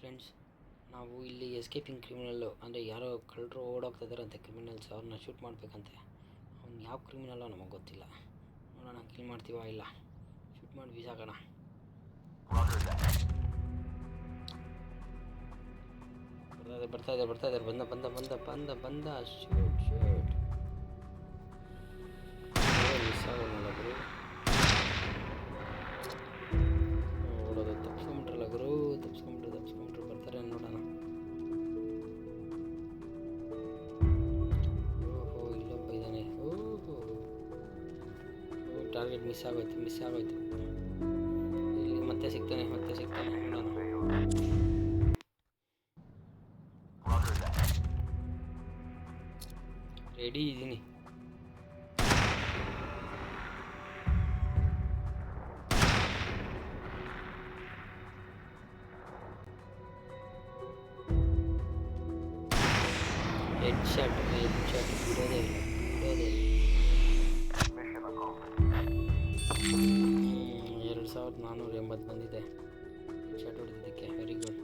Friends, ನಾವು ಇಲ್ಲಿ escaping criminal ಅಂದರೆ ಯಾರೋ ಕಳ್ಳರು ಓಡೋಗ್ತಿದ್ದಾರಂತೆ ಕ್ರಿಮಿನಲ್ಸ್, ಅವ್ರನ್ನ ಶೂಟ್ ಮಾಡಬೇಕಂತೆ. ಅವ್ನು ಯಾವ ಕ್ರಿಮಿನಲ್ಲೋ ನಮಗೆ ಗೊತ್ತಿಲ್ಲ. ನೋಡೋಣ ಕಿಲ್ ಮಾಡ್ತೀವ ಇಲ್ಲ, ಶೂಟ್ ಮಾಡಿ ಬೀಸಾಕೋಣ. ಬರ್ತಾ ಇದ್ದಾರೆ ಬಂದ ಶೂಟ್ ಮಿಸ್ ಆಗೋಲ್ಲ ಗುರು. ಓಡೋದು ತಪ್ಸ್ಕೊಂಬಿಟ್ರಲ್ಲ ಗುರು, ತಪ್ಸ್ಕೊಂಬಿಟ್ರು ಬರ್ತಾರೆ ನೋಡೋಣ. ಓಹೋ ಇಲ್ಲೊಬ್ಬ ಇದ್ದಾನೆ. ಓಹೋ ಟಾರ್ಗೆಟ್ ಮಿಸ್ ಆಗೋಯ್ತು. ಇಲ್ಲಿ ಮತ್ತೆ ಸಿಗ್ತಾನೆ ನೋಡೋಣ. ರೆಡಿ ಇದ್ದೀನಿ. ಹೆಡ್ ಶಾಟ್ ಬಿಡೋದೇ ಇಲ್ಲ. 2480 ಬಂದಿದೆ ಹೆಡ್ ಶಾಟ್ ಹೊಡೆದಿದ್ದಕ್ಕೆ. Very good.